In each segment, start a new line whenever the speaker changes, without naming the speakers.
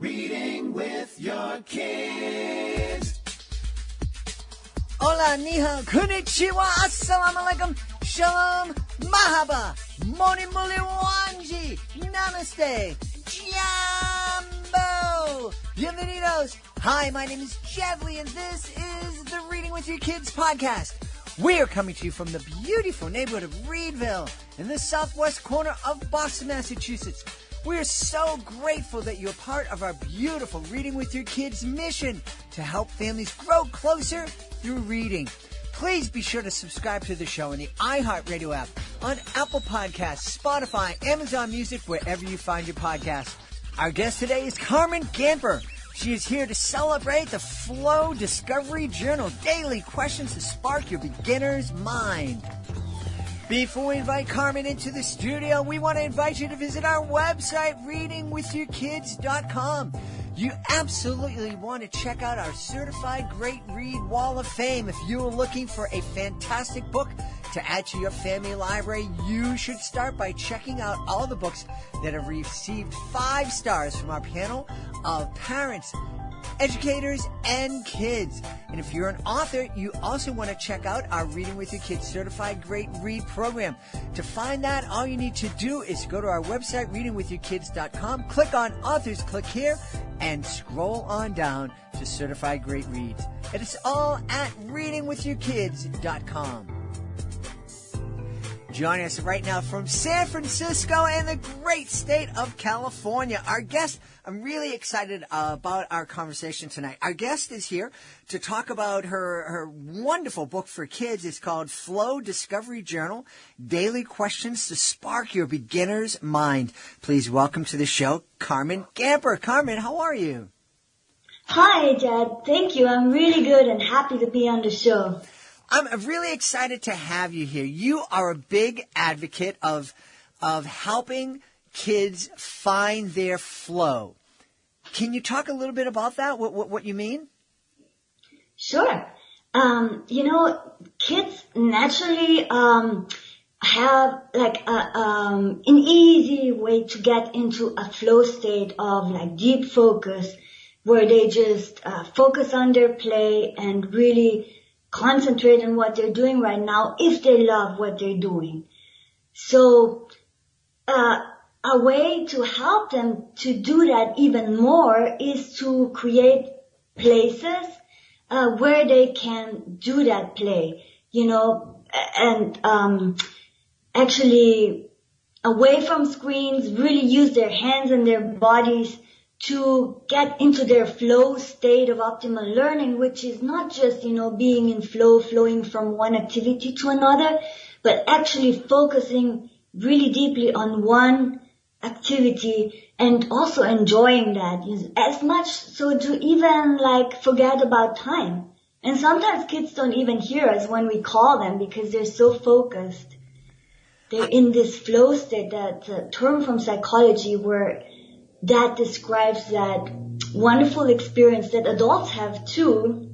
Reading with your kids.
Hola, ni hao, konnichiwa, assalamu alaikum, shalom, mahaba, moni muli wanji, namaste, jambo, bienvenidos. Hi, my name is Jevly, and this is the Reading with Your Kids podcast. We are coming to you from the beautiful neighborhood of Reedville in the southwest corner of Boston, Massachusetts. We are so grateful that you're part of our beautiful Reading with Your Kids mission to help families grow closer through reading. Please be sure to subscribe to the show on the iHeartRadio app, on Apple Podcasts, Spotify, Amazon Music, wherever you find your podcasts. Our guest today is Carmen Gamper. She is here to celebrate the Flow Discovery Journal, daily questions to spark your beginner's mind. Before we invite Carmen into the studio, we want to invite you to visit our website, readingwithyourkids.com. You absolutely want to check out our Certified Great Read Wall of Fame. If you're looking for a fantastic book to add to your family library, you should start by checking out all the books that have received 5 stars from our panel of parents, educators, and kids. And if you're an author, you also want to check out our Reading with Your Kids Certified Great Read program. To find that, all you need to do is go to our website, readingwithyourkids.com, click on authors, click here, and scroll on down to Certified Great Reads. And it's all at readingwithyourkids.com. Joining us right now from San Francisco and the great state of California, our guest. I'm really excited about our conversation tonight. Our guest is here to talk about her wonderful book for kids. It's called Flow Discovery Journal, Daily Questions to Spark Your Beginner's Mind. Please welcome to the show, Carmen Gamper. Carmen, how are you?
Hi, Dad. Thank you. I'm really good and happy to be on the show.
I'm really excited to have you here. You are a big advocate of helping kids find their flow. Can you talk a little bit about that? What you mean?
Sure. Kids naturally have like an easy way to get into a flow state of like deep focus, where they just focus on their play and really concentrate on what they're doing right now if they love what they're doing. So a way to help them to do that even more is to create places where they can do that play, and actually away from screens, really use their hands and their bodies to get into their flow state of optimal learning, which is not just, being in flow, flowing from one activity to another, but actually focusing really deeply on one activity and also enjoying that as much so to even forget about time. And sometimes kids don't even hear us when we call them because they're so focused. They're in this flow state, that term from psychology where that describes that wonderful experience that adults have too,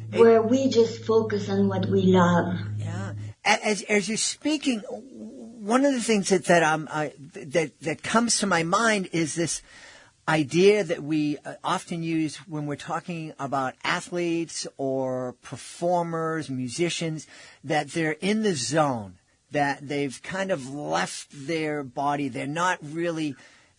where we just focus on what we love.
Yeah. As you're speaking, one of the things that comes to my mind is this idea that we often use when we're talking about athletes or performers, musicians, that they're in the zone, that they've kind of left their body. They're not really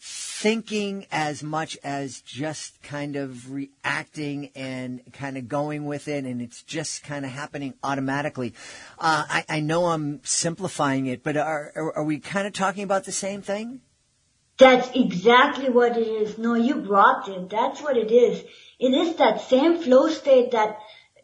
thinking as much as just kind of reacting and kind of going with it, and it's just kind of happening automatically. I know I'm simplifying it, but are we kind of talking about the same thing?
That's exactly what it is. No, you brought it. That's what it is. It is that same flow state that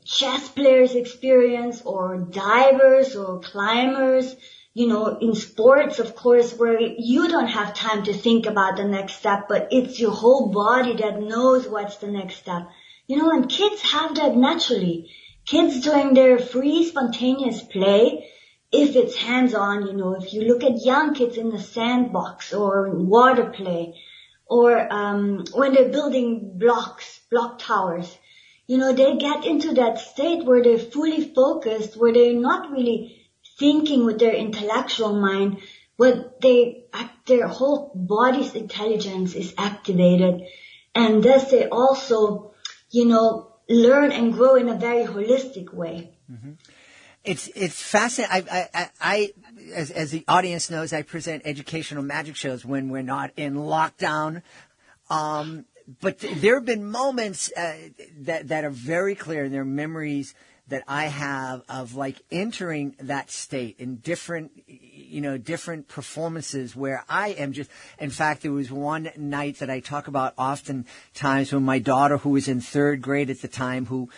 chess players experience, or divers or climbers, in sports, of course, where you don't have time to think about the next step, but it's your whole body that knows what's the next step. And kids have that naturally. Kids during their free, spontaneous play, if it's hands-on, if you look at young kids in the sandbox or in water play, or when they're building block towers, they get into that state where they're fully focused, where they're not really thinking with their intellectual mind, but they're their whole body's intelligence is activated. And thus they also, learn and grow in a very holistic way.
Mm-hmm. It's fascinating. I as the audience knows, I present educational magic shows when we're not in lockdown. But there have been moments that are very clear, and they're memories that I have of like entering that state in different performances where I am just, in fact, there was one night that I talk about oftentimes when my daughter, who was in third grade at the time, who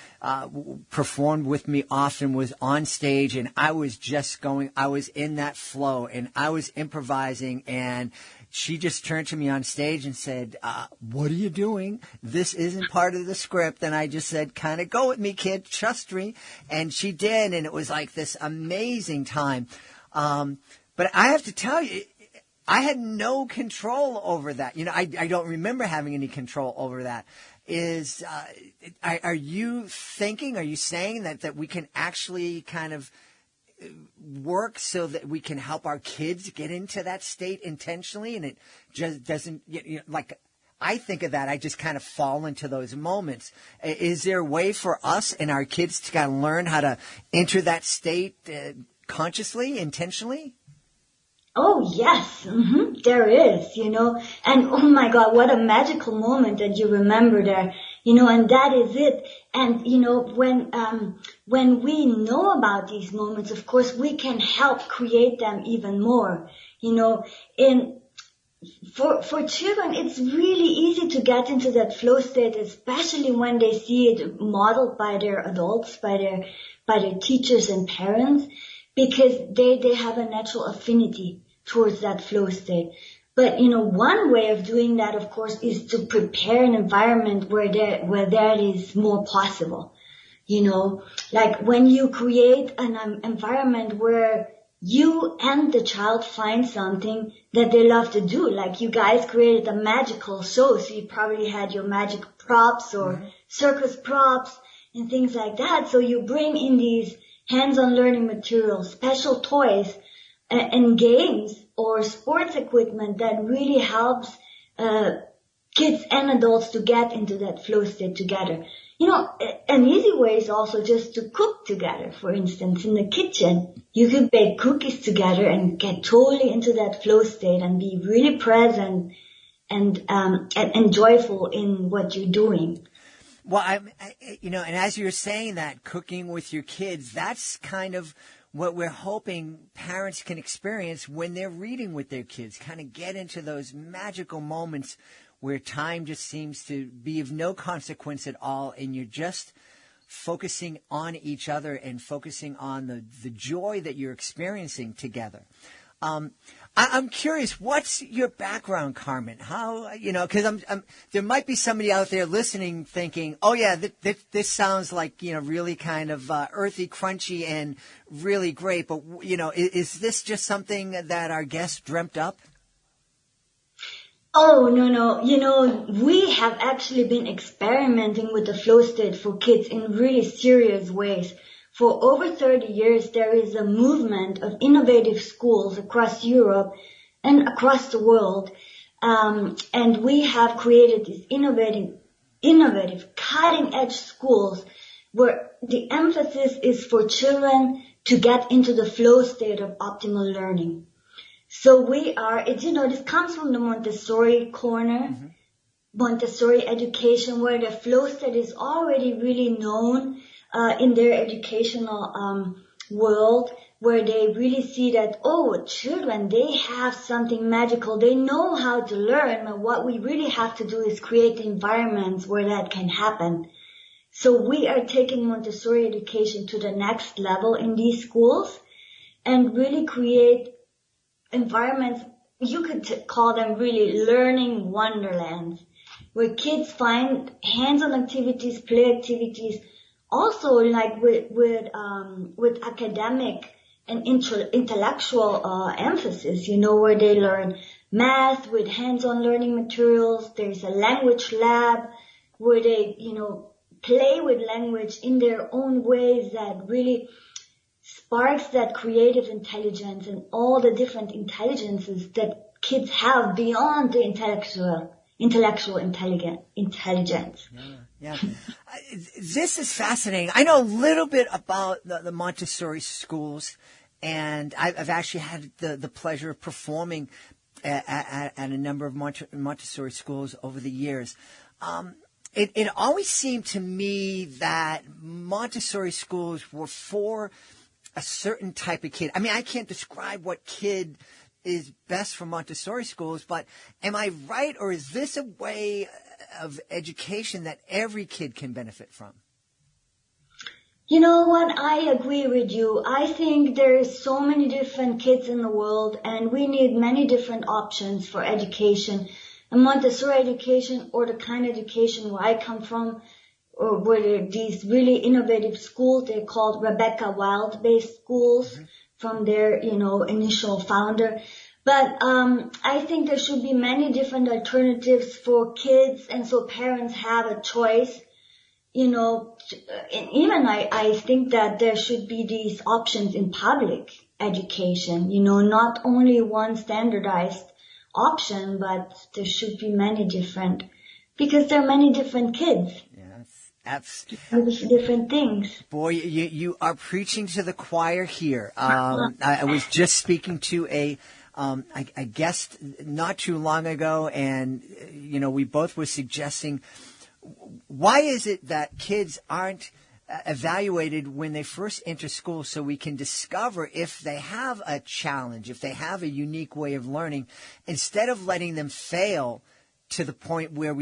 performed with me often, was on stage, and I was in that flow, and I was improvising, and she just turned to me on stage and said, what are you doing? This isn't part of the script. And I just said, kind of go with me, kid. Trust me. And she did. And it was like this amazing time. But I have to tell you, I had no control over that. I don't remember having any control over that. Are you saying that we can actually kind of work so that we can help our kids get into that state intentionally, and it just doesn't like I think of that, I just kind of fall into those moments. Is there a way for us and our kids to kind of learn how to enter that state consciously, intentionally?
Oh, yes. Mm-hmm. There is, and oh my God, what a magical moment that you remember there, and that is it. And, when we know about these moments, of course, we can help create them even more, for children, it's really easy to get into that flow state, especially when they see it modeled by their adults, by their teachers and parents, because they have a natural affinity towards that flow state. But, one way of doing that, of course, is to prepare an environment where that is more possible. Like when you create an environment where you and the child find something that they love to do. Like you guys created a magical show, so you probably had your magic props or circus props and things like that. So you bring in these hands-on learning materials, special toys, and games or sports equipment that really helps kids and adults to get into that flow state together. An easy way is also just to cook together. For instance, in the kitchen, you could bake cookies together and get totally into that flow state and be really present and joyful in what you're doing.
Well, and as you're saying that, cooking with your kids, that's kind of what we're hoping parents can experience when they're reading with their kids, kind of get into those magical moments where time just seems to be of no consequence at all, and you're just focusing on each other and focusing on the joy that you're experiencing together. I'm curious, what's your background, Carmen? How, because there might be somebody out there listening thinking, oh yeah, this sounds like, really kind of earthy, crunchy, and really great. But, is this just something that our guests dreamt up?
Oh, no. We have actually been experimenting with the flow state for kids in really serious ways. For over 30 years, there is a movement of innovative schools across Europe and across the world. And we have created these innovative, cutting-edge schools where the emphasis is for children to get into the flow state of optimal learning. So this comes from the Montessori corner, Montessori education, where the flow state is already really known in their educational world, where they really see that, children, they have something magical. They know how to learn, and what we really have to do is create environments where that can happen. So we are taking Montessori education to the next level in these schools and really create environments, you could call them really learning wonderlands, where kids find hands-on activities, play activities, also like with academic and intellectual emphasis, where they learn math with hands-on learning materials. There's a language lab where they, play with language in their own ways that really sparks that creative intelligence and all the different intelligences that kids have beyond the intellectual intelligence.
Yeah. This is fascinating. I know a little bit about the Montessori schools, and I've actually had the pleasure of performing at a number of Montessori schools over the years. It always seemed to me that Montessori schools were for a certain type of kid. I mean, I can't describe what kid is best for Montessori schools, but am I right, or is this a way of education that every kid can benefit from?
You know what? I agree with you. I think there's so many different kids in the world, and we need many different options for education. And Montessori education, or the kind of education where I come from, or where these really innovative schools, they're called Rebecca Wild-based schools, from their, initial founder. But I think there should be many different alternatives for kids, and so parents have a choice. And even I think that there should be these options in public education, not only one standardized option, but there should be many different, because there are many different kids.
Yes.
Different things.
Boy, you are preaching to the choir here. I was just speaking to a guest not too long ago, and we both were suggesting, why is it that kids aren't evaluated when they first enter school, so we can discover if they have a challenge, if they have a unique way of learning, instead of letting them fail to the point where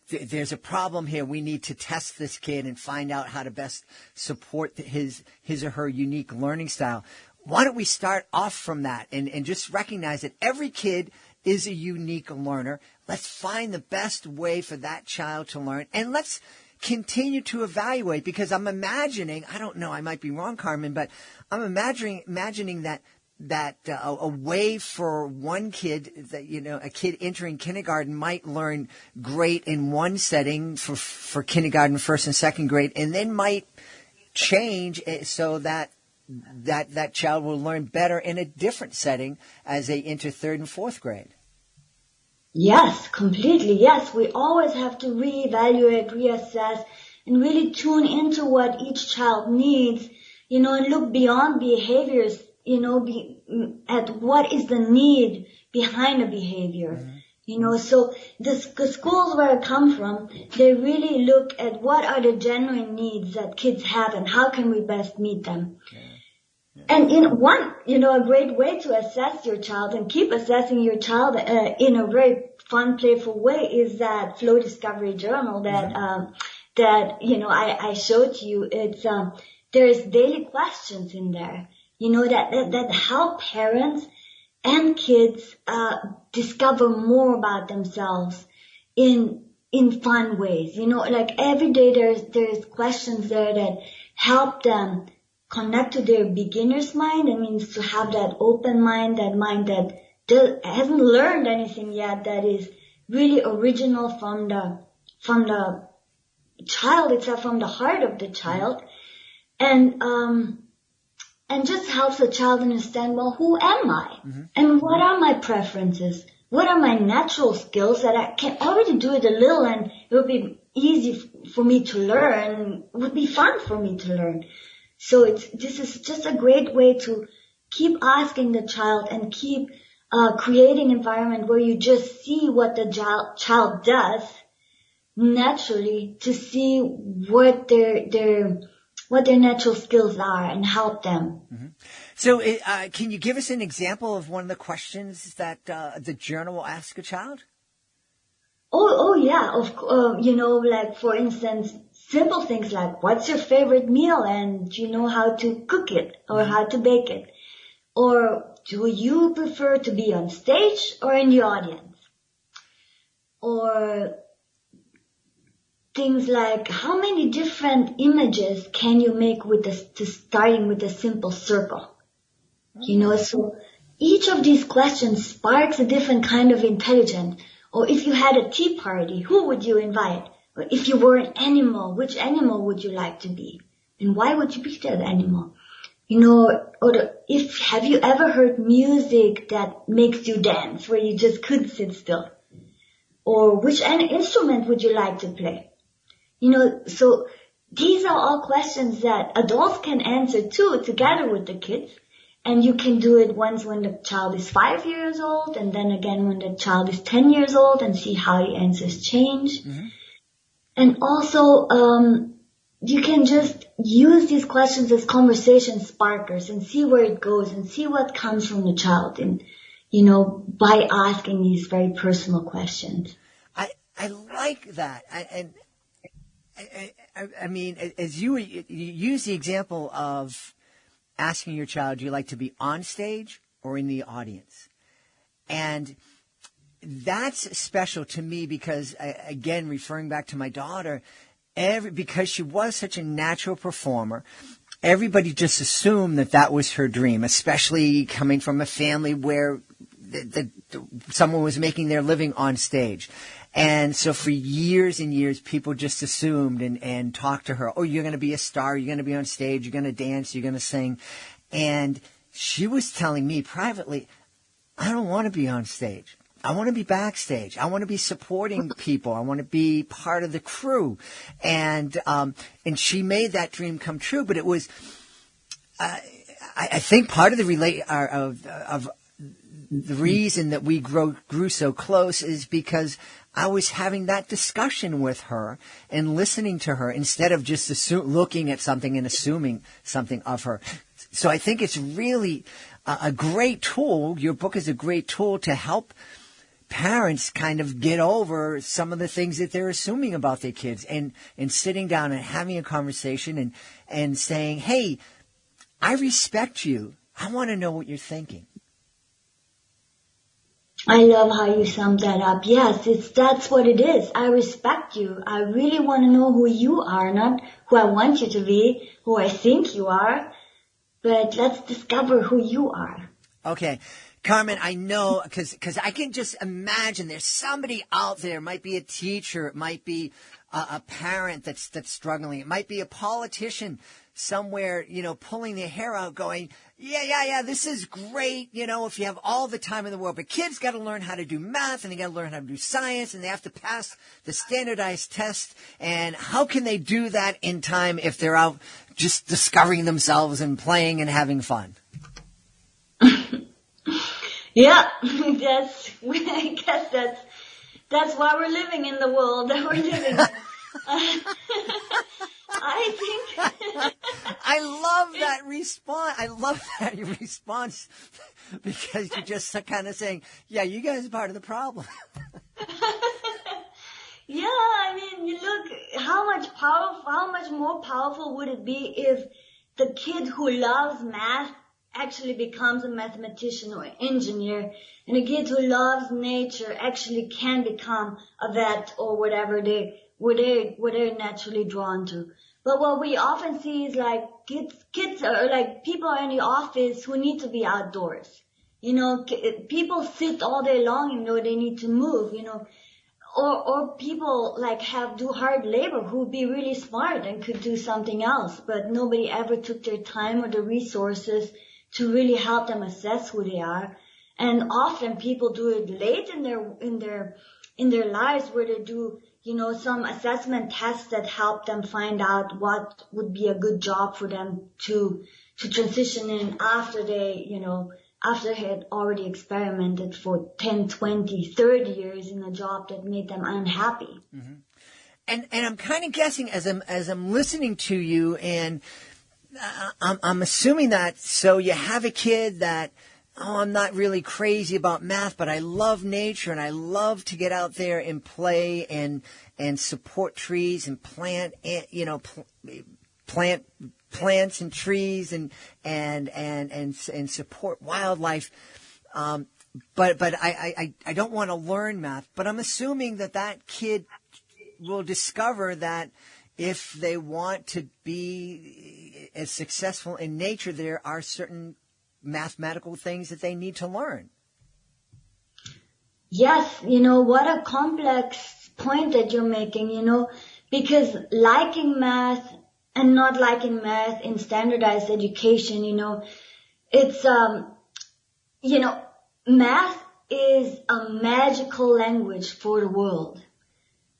there's a problem here. We need to test this kid and find out how to best support his or her unique learning style. Why don't we start off from that and just recognize that every kid is a unique learner. Let's find the best way for that child to learn, and let's continue to evaluate, because I'm imagining, I don't know, I might be wrong, Carmen, but I'm imagining that a way for one kid, that a kid entering kindergarten might learn great in one setting for kindergarten, first and second grade, and then might change so that child will learn better in a different setting as they enter third and fourth grade.
Yes, completely. Yes, we always have to reevaluate, reassess, and really tune into what each child needs, and look beyond behaviors, at what is the need behind a behavior. So the schools where I come from, they really look at what are the genuine needs that kids have and how can we best meet them. And a great way to assess your child and keep assessing your child in a very fun, playful way is that Flow Discovery Journal that I showed to you. It's there's daily questions in there, that help parents and kids discover more about themselves in fun ways. Like every day there's questions there that help them connect to their beginner's mind. It means to have that open mind, that mind that hasn't learned anything yet, that is really original from the child itself, from the heart of the child, and just helps the child understand, well, who am I? And what are my preferences? What are my natural skills that I can already do it a little, and it would be easy for me to learn, it would be fun for me to learn. So this is just a great way to keep asking the child and keep creating an environment where you just see what the child does naturally, to see what their natural skills are and help them.
So can you give us an example of one of the questions that the journal will ask a child?
Oh yeah, like for instance, simple things like, what's your favorite meal, and do you know how to cook it or how to bake it? Or do you prefer to be on stage or in the audience? Or things like, how many different images can you make starting with a simple circle? So each of these questions sparks a different kind of intelligence. Or if you had a tea party, who would you invite? Or if you were an animal, which animal would you like to be? And why would you be that animal? have you ever heard music that makes you dance, where you just couldn't sit still? Or which instrument would you like to play? So these are all questions that adults can answer too, together with the kids. And you can do it once when the child is 5 years old, and then again when the child is 10 years old, and see how the answers change. Mm-hmm. And also, you can just use these questions as conversation sparkers and see where it goes and see what comes from the child, and, by asking these very personal questions.
I like that. I mean, as you use the example of asking your child, do you like to be on stage or in the audience? And that's special to me because, again, referring back to my daughter, because she was such a natural performer, everybody just assumed that was her dream, especially coming from a family where someone was making their living on stage. And so for years and years, people just assumed and talked to her, oh, you're going to be a star, you're going to be on stage, you're going to dance, you're going to sing. And she was telling me privately, I don't want to be on stage. I want to be backstage. I want to be supporting people. I want to be part of the crew. And she made that dream come true. But it was, I think part of the the reason that we grew so close is because I was having that discussion with her and listening to her instead of just looking at something and assuming something of her. So I think it's really a great tool. Your book is a great tool to help parents kind of get over some of the things that they're assuming about their kids, and sitting down and having a conversation and saying, hey, I respect you. I want to know what you're thinking.
I love how you summed that up. Yes, that's what it is. I respect you. I really want to know who you are, not who I want you to be, who I think you are, but let's discover who you are.
Okay. Carmen, I know, because I can just imagine there's somebody out there. It might be a teacher. It might be a parent that's struggling. It might be a politician somewhere, pulling their hair out going, yeah, this is great, if you have all the time in the world. But kids got to learn how to do math, and they got to learn how to do science, and they have to pass the standardized test. And how can they do that in time if they're out just discovering themselves and playing and having fun?
Yeah, I guess that's why we're living in the world that we're living in. I think
I love that response. I love that response because you're just kind of saying, yeah, you guys are part of the problem.
Yeah, I mean, you look, how much more powerful would it be if the kid who loves math actually becomes a mathematician or engineer, and a kid who loves nature actually can become a vet or whatever they're naturally drawn to. But what we often see is like kids are like people are in the office who need to be outdoors. People sit all day long, they need to move, or people like do hard labor who would be really smart and could do something else, but nobody ever took their time or the resources to really help them assess who they are. And often people do it late in their lives, where they do, some assessment tests that help them find out what would be a good job for them to transition in after they had already experimented for 10, 20, 30 years in a job that made them unhappy.
Mm-hmm. And I'm kind of guessing as I'm listening to you, and I'm assuming that, so you have a kid that, I'm not really crazy about math, but I love nature, and I love to get out there and play and support trees and plant plants and trees and support wildlife. But I don't want to learn math, but I'm assuming that kid will discover that if they want to be as successful in nature, there are certain mathematical things that they need to learn.
Yes, what a complex point that you're making, because liking math And not like in math, in standardized education, it's, math is a magical language for the world.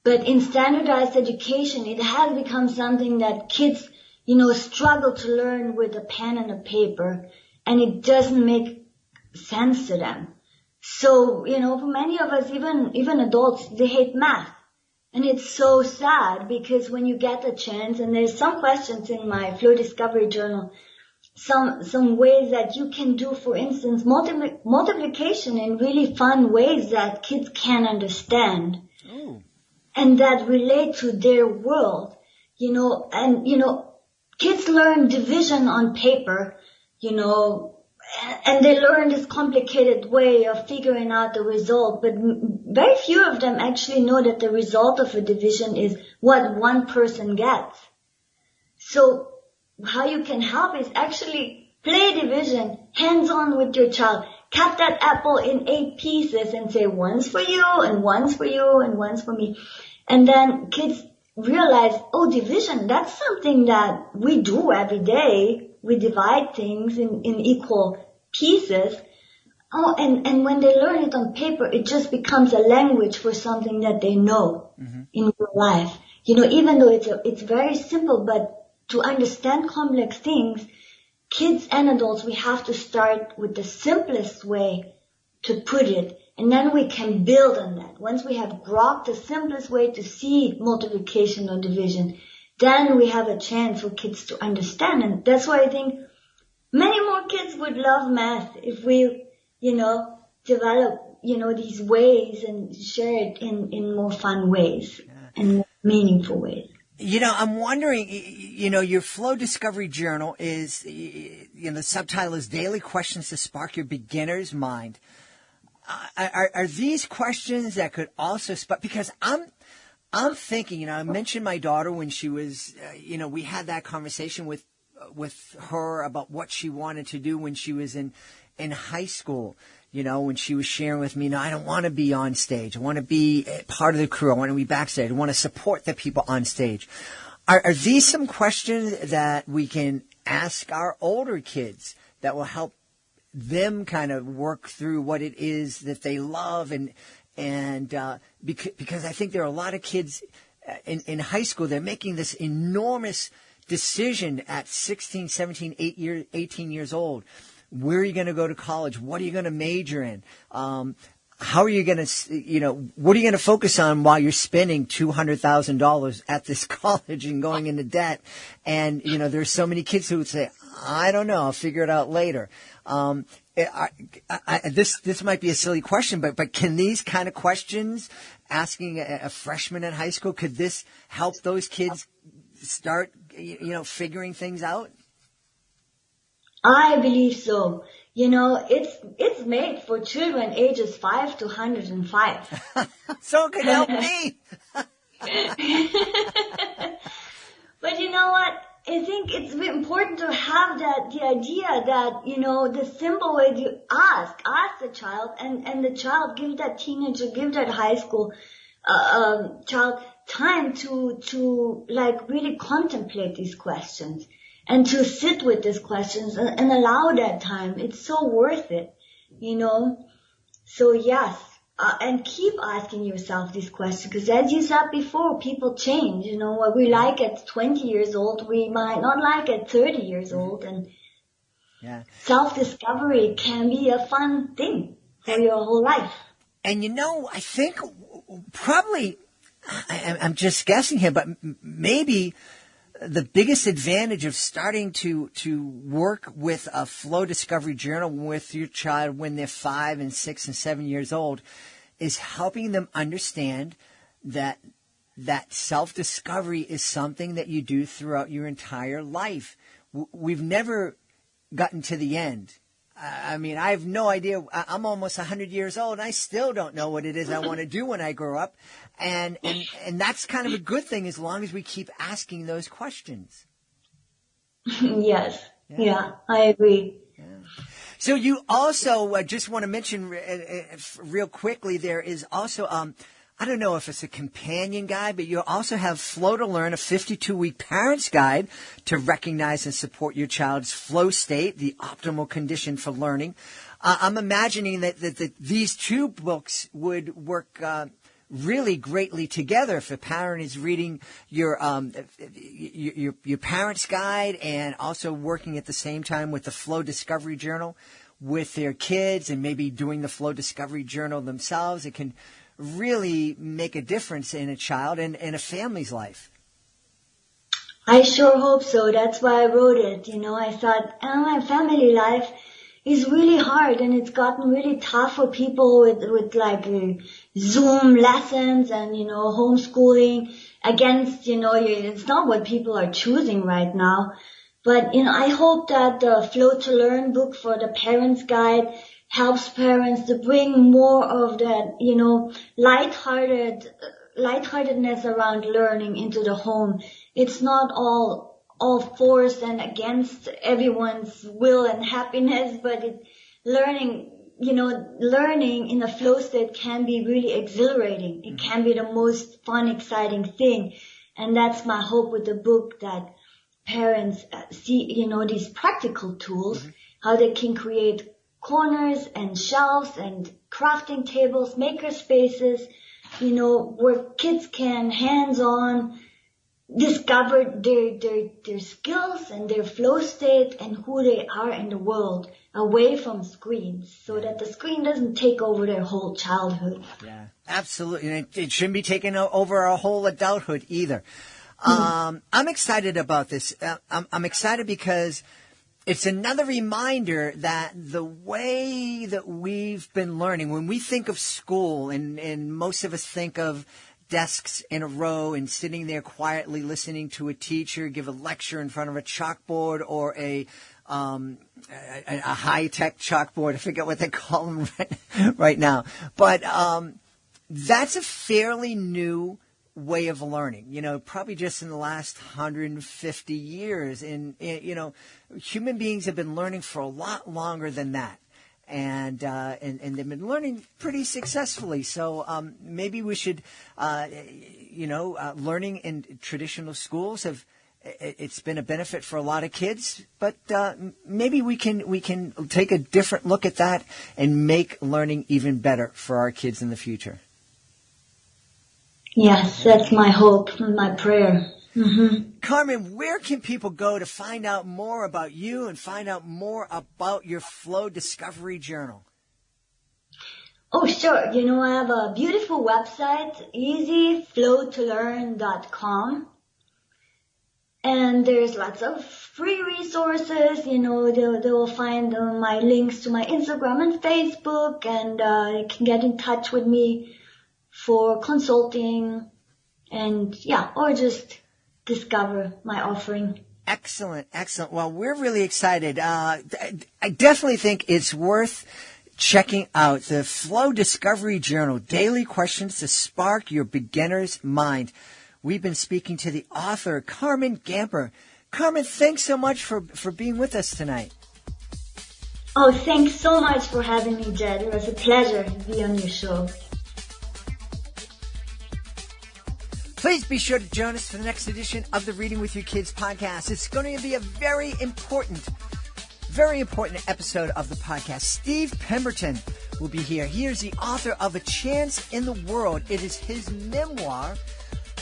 But in standardized education, it has become something that kids, struggle to learn with a pen and a paper, and it doesn't make sense to them. So, for many of us, even adults, they hate math. And it's so sad because when you get a chance, and there's some questions in my Flow Discovery Journal, some ways that you can do, for instance, multiplication in really fun ways that kids can understand.
Oh.
And that relate to their world, kids learn division on paper, and they learn this complicated way of figuring out the result, but very few of them actually know that the result of a division is what one person gets. So how you can help is actually play division hands-on with your child. Cut that apple in 8 pieces and say, one's for you, and one's for you, and one's for me. And then kids realize, division, that's something that we do every day. We divide things in equal pieces. And when they learn it on paper, it just becomes a language for something that they know in real life. Even though it's very simple, but to understand complex things, kids and adults, we have to start with the simplest way to put it, and then we can build on that. Once we have grokked the simplest way to see multiplication or division, then we have a chance for kids to understand. And that's why I think many more kids would love math if we, develop, these ways and share it in more fun ways and more meaningful ways.
I'm wondering, your Flow Discovery Journal is, the subtitle is Daily Questions to Spark Your Beginner's Mind. Are these questions that could also spark, because I'm thinking, I mentioned my daughter when she was, we had that conversation with her about what she wanted to do when she was in high school. When she was sharing with me, I don't want to be on stage. I want to be part of the crew. I want to be backstage. I want to support the people on stage. Are these some questions that we can ask our older kids that will help them kind of work through what it is that they love? Because I think there are a lot of kids in high school, they're making this enormous decision at 16, 17, 18 years old. Where are you going to go to college? What are you going to major in? How are you going to, what are you going to focus on while you're spending $200,000 at this college and going into debt? And, there's so many kids who would say, I don't know, I'll figure it out later. This might be a silly question, but can these kind of questions, asking a freshman in high school, could this help those kids start, figuring things out?
I believe so. It's made for children ages 5 to 105.
So it could help me.
But you know what? I think it's important to have the idea that, the simple way to ask the child, and the child, give that teenager, give that high school child time to like really contemplate these questions and to sit with these questions and allow that time. It's so worth it, So yes, and keep asking yourself these questions, because as you said before, people change. What we like at 20 years old, we might not like at 30 years old, and self-discovery can be a fun thing for your whole life. And
I think probably, I'm just guessing here, but maybe the biggest advantage of starting to work with a Flow Discovery Journal with your child when they're 5 and 6 and 7 years old is helping them understand that self-discovery is something that you do throughout your entire life. We've never gotten to the end. I mean, I have no idea. I'm almost 100 years old, and I still don't know what it is I want to do when I grow up. And that's kind of a good thing as long as we keep asking those questions.
Yes. Yeah, I agree.
Yeah. So you also just want to mention real quickly, there is also I don't know if it's a companion guide, but you also have Flow to Learn, a 52-week parent's guide to recognize and support your child's flow state, the optimal condition for learning. I'm imagining that these two books would work really greatly together if a parent is reading your parent's guide and also working at the same time with the Flow Discovery Journal with their kids and maybe doing the Flow Discovery Journal themselves. It can really make a difference in a child and a family's life.
I sure hope so. That's why I wrote it. I thought, my family life is really hard, and it's gotten really tough for people with like Zoom lessons and, homeschooling against, it's not what people are choosing right now. But, I hope that the Flow to Learn book for the Parents Guide helps parents to bring more of that, lightheartedness around learning into the home. It's not all forced and against everyone's will and happiness, but learning in a flow state can be really exhilarating. It can be the most fun, exciting thing. And that's my hope with the book, that parents see, these practical tools, how they can create corners and shelves and crafting tables, maker spaces, where kids can hands-on discover their skills and their flow state and who they are in the world away from screens, so that the screen doesn't take over their whole childhood.
Yeah, absolutely. And it shouldn't be taking over our whole adulthood either. I'm excited about this. I'm excited because it's another reminder that the way that we've been learning, when we think of school, and most of us think of desks in a row and sitting there quietly listening to a teacher give a lecture in front of a chalkboard, or a high-tech chalkboard. I forget what they call them right now. But that's a fairly new way of learning, probably just in the last 150 years. And, human beings have been learning for a lot longer than that. And they've been learning pretty successfully. So maybe we should, learning in traditional schools it's been a benefit for a lot of kids, but maybe we can take a different look at that and make learning even better for our kids in the future.
Yes, that's my hope and my prayer.
Carmen, where can people go to find out more about you and find out more about your Flow Discovery Journal?
Oh, sure. I have a beautiful website, easyflowtolearn.com. And there's lots of free resources. They will find my links to my Instagram and Facebook, and you can get in touch with me for consulting and, or just discover my offering.
Excellent. Well, we're really excited. I definitely think it's worth checking out the Flow Discovery Journal, daily questions to spark your beginner's mind. We've been speaking to the author, Carmen Gamper. Carmen, thanks so much for being with us tonight.
Oh, thanks so much for having me, Jed. It was a pleasure to be on your show.
Please be sure to join us for the next edition of the Reading with Your Kids podcast. It's going to be a very important episode of the podcast. Steve Pemberton will be here. He is the author of A Chance in the World. It is his memoir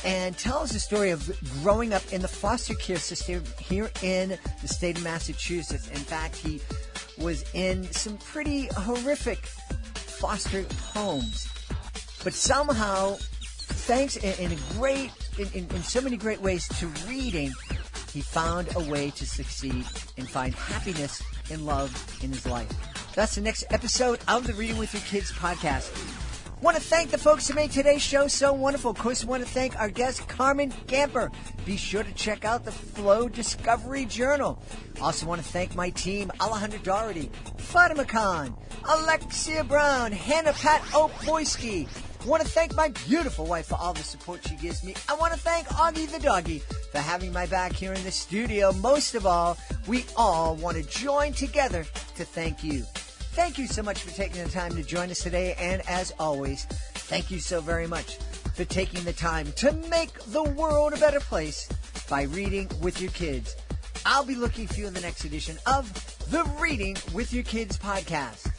and tells the story of growing up in the foster care system here in the state of Massachusetts. In fact, he was in some pretty horrific foster homes. But somehow, thanks in so many great ways to reading, he found a way to succeed and find happiness and love in his life. That's the next episode of the Reading with Your Kids podcast. Want to thank the folks who made today's show so wonderful. Of course, I want to thank our guest, Carmen Gamper. Be sure to check out the Flow Discovery Journal. Also want to thank my team, Alejandra Doherty, Fatima Khan, Alexia Brown, Hannah Pat Opoyski. Want to thank my beautiful wife for all the support she gives me. I want to thank Augie the doggy for having my back here in the studio. Most of all, we all want to join together to thank you. Thank you so much for taking the time to join us today. And as always, Thank you so very much for taking the time to make the world a better place by reading with your kids. I'll be looking for you in the next edition of the Reading with Your Kids podcast.